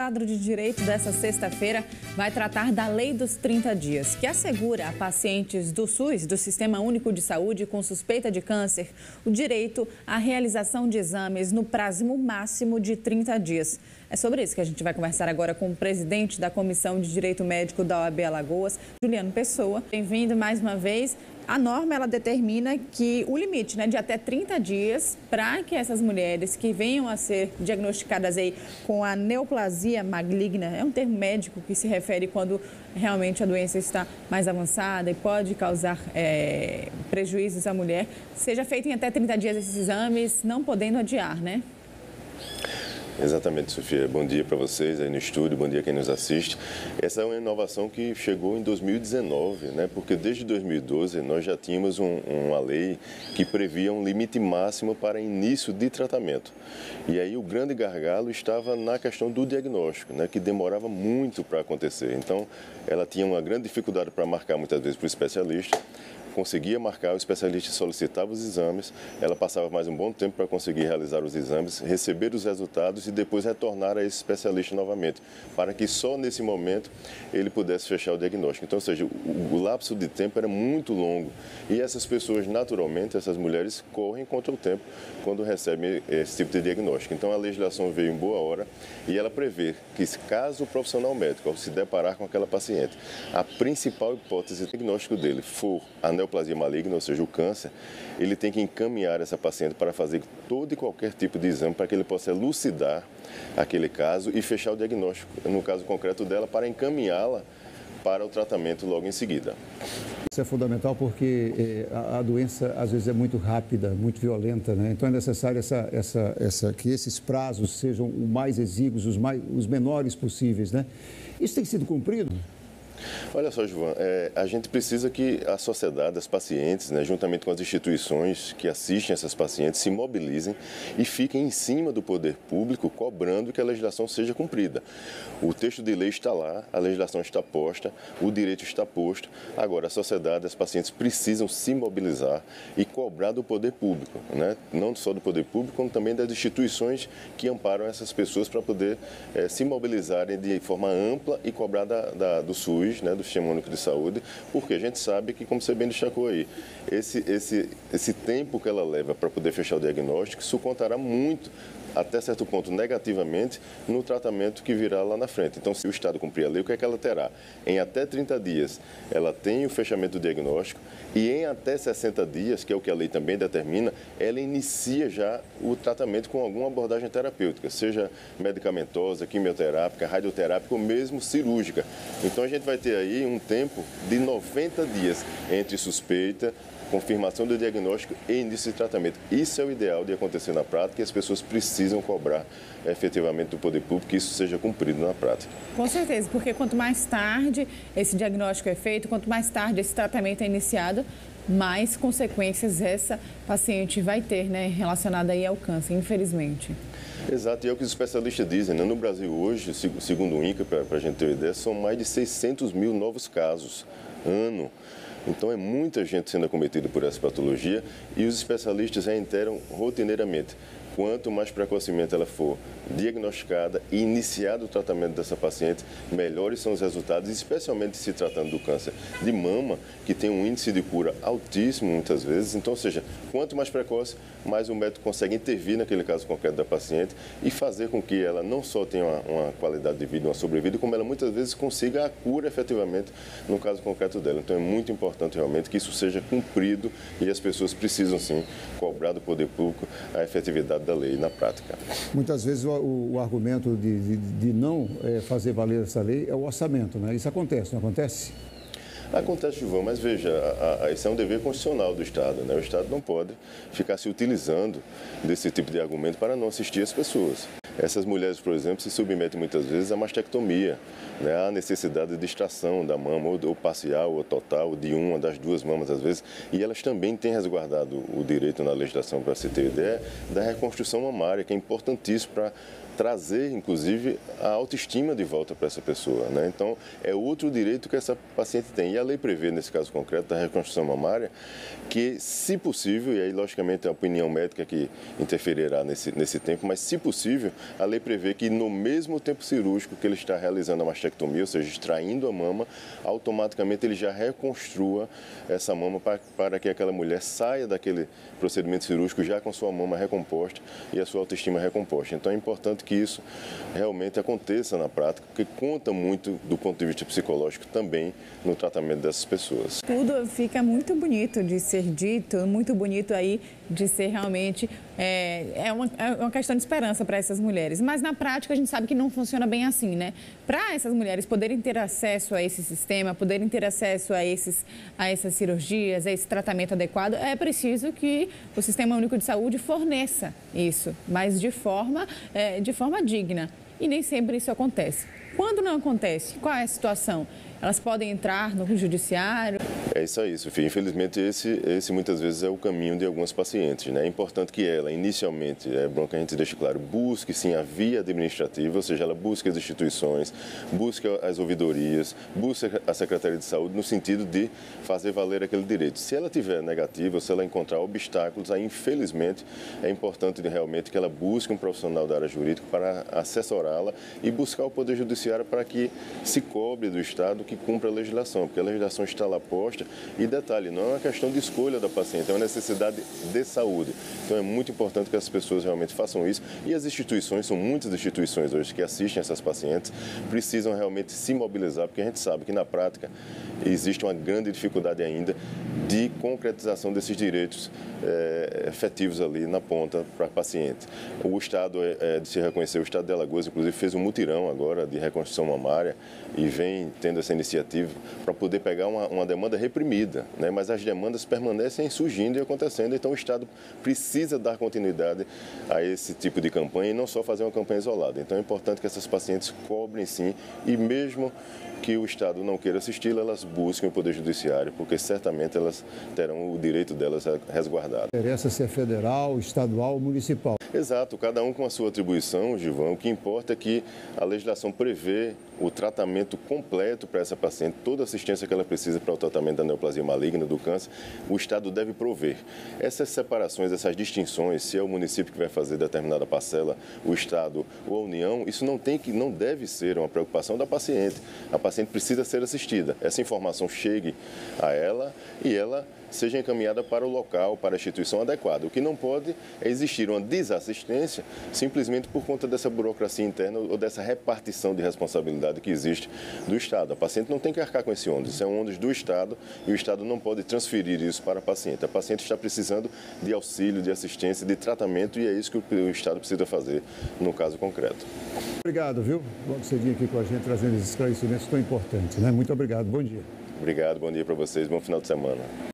O quadro de direito dessa sexta-feira vai tratar da Lei dos 30 dias, que assegura a pacientes do SUS, do Sistema Único de Saúde, com suspeita de câncer, o direito à realização de exames no prazo máximo de 30 dias. É sobre isso que a gente vai conversar agora com o presidente da Comissão de Direito Médico da OAB Alagoas, Juliano Pessoa. Bem-vindo mais uma vez. A norma, ela determina que o limite, de até 30 dias para que essas mulheres que venham a ser diagnosticadas aí com a neoplasia maligna, é um termo médico que se refere quando realmente a doença está mais avançada e pode causar prejuízos à mulher, seja feito em até 30 dias esses exames, não podendo adiar, né? Exatamente, Sofia. Bom dia para vocês aí no estúdio, bom dia a quem nos assiste. Essa é uma inovação que chegou em 2019, porque desde 2012 nós já tínhamos uma lei que previa um limite máximo para início de tratamento. E aí o grande gargalo estava na questão do diagnóstico, que demorava muito para acontecer. Então, ela tinha uma grande dificuldade para marcar muitas vezes para o especialista. Conseguia marcar, o especialista solicitava os exames, ela passava mais um bom tempo para conseguir realizar os exames, receber os resultados e depois retornar a esse especialista novamente, para que só nesse momento ele pudesse fechar o diagnóstico. Então, ou seja, o lapso de tempo era muito longo e essas pessoas, naturalmente, essas mulheres correm contra o tempo quando recebem esse tipo de diagnóstico. Então, a legislação veio em boa hora e ela prevê que, caso o profissional médico, ao se deparar com aquela paciente, a principal hipótese de diagnóstico dele for a neoplasia maligna, ou seja, o câncer, ele tem que encaminhar essa paciente para fazer todo e qualquer tipo de exame para que ele possa elucidar aquele caso e fechar o diagnóstico, no caso concreto dela, para encaminhá-la para o tratamento logo em seguida. Isso é fundamental porque a doença às vezes é muito rápida, muito violenta, Então é necessário que esses prazos sejam o mais exíguos, os menores possíveis, Isso tem sido cumprido? Olha só, João, a gente precisa que a sociedade, as pacientes, juntamente com as instituições que assistem essas pacientes, se mobilizem e fiquem em cima do poder público, cobrando que a legislação seja cumprida. O texto de lei está lá, a legislação está posta, o direito está posto. Agora, a sociedade, as pacientes precisam se mobilizar e cobrar do poder público, Não só do poder público, como também das instituições que amparam essas pessoas para poder se mobilizarem de forma ampla e cobrar do SUS, do Sistema Único de Saúde, porque a gente sabe que, como você bem destacou aí, esse tempo que ela leva para poder fechar o diagnóstico, isso contará muito, até certo ponto, negativamente, no tratamento que virá lá na frente. Então, se o Estado cumprir a lei, o que é que ela terá? Em até 30 dias, ela tem o fechamento do diagnóstico e em até 60 dias, que é o que a lei também determina, ela inicia já o tratamento com alguma abordagem terapêutica, seja medicamentosa, quimioterápica, radioterápica ou mesmo cirúrgica. Então, a gente vai ter aí um tempo de 90 dias entre suspeita, confirmação do diagnóstico e início de tratamento. Isso é o ideal de acontecer na prática e as pessoas precisam cobrar efetivamente do poder público que isso seja cumprido na prática. Com certeza, porque quanto mais tarde esse diagnóstico é feito, quanto mais tarde esse tratamento é iniciado, mais consequências essa paciente vai ter, relacionada aí ao câncer, infelizmente. Exato, e é o que os especialistas dizem, No Brasil hoje, segundo o INCA, para a gente ter uma ideia, são mais de 600 mil novos casos ano. Então, é muita gente sendo acometida por essa patologia e os especialistas reiteram rotineiramente. Quanto mais precocemente ela for diagnosticada e iniciado o tratamento dessa paciente, melhores são os resultados, especialmente se tratando do câncer de mama, que tem um índice de cura altíssimo muitas vezes. Então, ou seja, quanto mais precoce, mais o médico consegue intervir naquele caso concreto da paciente e fazer com que ela não só tenha uma qualidade de vida, uma sobrevida, como ela muitas vezes consiga a cura efetivamente no caso concreto dela. Então, é muito importante realmente que isso seja cumprido e as pessoas precisam sim cobrar do poder público a efetividade da lei na prática. Muitas vezes o argumento de não fazer valer essa lei é o orçamento, Isso acontece, não acontece? Acontece, João, mas veja, esse é um dever constitucional do Estado, O Estado não pode ficar se utilizando desse tipo de argumento para não assistir as pessoas. Essas mulheres, por exemplo, se submetem muitas vezes à mastectomia, à necessidade de extração da mama, ou parcial ou total, de uma das duas mamas às vezes, e elas também têm resguardado o direito na legislação, para se ter ideia, da reconstrução mamária, que é importantíssimo para trazer, inclusive, a autoestima de volta para essa pessoa, né? Então, é outro direito que essa paciente tem. E a lei prevê, nesse caso concreto, da reconstrução mamária, que, se possível, e aí, logicamente, a opinião médica que interferirá nesse tempo, mas, se possível, a lei prevê que, no mesmo tempo cirúrgico que ele está realizando a mastectomia, ou seja, extraindo a mama, automaticamente ele já reconstrua essa mama para que aquela mulher saia daquele procedimento cirúrgico já com sua mama recomposta e a sua autoestima recomposta. Então, é importante que isso realmente aconteça na prática, porque conta muito do ponto de vista psicológico também no tratamento dessas pessoas. Tudo fica muito bonito de ser dito, muito bonito aí de ser realmente uma questão de esperança para essas mulheres. Mas na prática a gente sabe que não funciona bem assim, né? Para essas mulheres poderem ter acesso a esse sistema, poderem ter acesso a essas cirurgias, a esse tratamento adequado, é preciso que o Sistema Único de Saúde forneça isso, mas de forma digna. E nem sempre isso acontece. Quando não acontece, qual é a situação? Elas podem entrar no judiciário? É isso aí, Sofia. Infelizmente, esse muitas vezes é o caminho de algumas pacientes, né? É importante que ela, inicialmente, é bom que a gente deixe claro, busque sim a via administrativa, ou seja, ela busque as instituições, busque as ouvidorias, busque a Secretaria de Saúde no sentido de fazer valer aquele direito. Se ela tiver negativa, se ela encontrar obstáculos, aí, infelizmente, é importante realmente que ela busque um profissional da área jurídica para assessorá-la e buscar o Poder Judiciário para que se cobre do Estado que cumpra a legislação, porque a legislação está lá posta e, detalhe, não é uma questão de escolha da paciente, é uma necessidade de saúde. Então é muito importante que as pessoas realmente façam isso e as instituições, são muitas instituições hoje que assistem essas pacientes, precisam realmente se mobilizar, porque a gente sabe que na prática existe uma grande dificuldade ainda de concretização desses direitos efetivos ali na ponta para a paciente. O Estado, de se reconhecer, o Estado de Alagoas, inclusive, fez um mutirão agora de reconstrução mamária e vem tendo essa iniciativa para poder pegar uma demanda reprimida, né? Mas as demandas permanecem surgindo e acontecendo, então o Estado precisa dar continuidade a esse tipo de campanha e não só fazer uma campanha isolada. Então é importante que essas pacientes cobrem sim e mesmo que o Estado não queira assisti-la, elas busquem o Poder Judiciário, porque certamente elas terão o direito delas resguardado. Interessa se é federal, estadual ou municipal. Exato, cada um com a sua atribuição, Gilvan. O que importa é que a legislação prevê o tratamento completo para essa paciente, toda a assistência que ela precisa para o tratamento da neoplasia maligna, do câncer, o Estado deve prover. Essas separações, essas distinções, se é o município que vai fazer determinada parcela, o Estado ou a União, isso não deve ser uma preocupação da paciente. A paciente precisa ser assistida. Essa informação chegue a ela e ela seja encaminhada para o local, para a instituição adequada. O que não pode é existir uma desassistência simplesmente por conta dessa burocracia interna ou dessa repartição de responsabilidade que existe do Estado. A paciente não tem que arcar com esse ônus, isso é um ônus do Estado e o Estado não pode transferir isso para a paciente. A paciente está precisando de auxílio, de assistência, de tratamento e é isso que o Estado precisa fazer no caso concreto. Obrigado, viu? Logo cedinho aqui com a gente, trazendo esses esclarecimentos tão importantes, né? Muito obrigado, bom dia. Obrigado, bom dia para vocês, bom final de semana.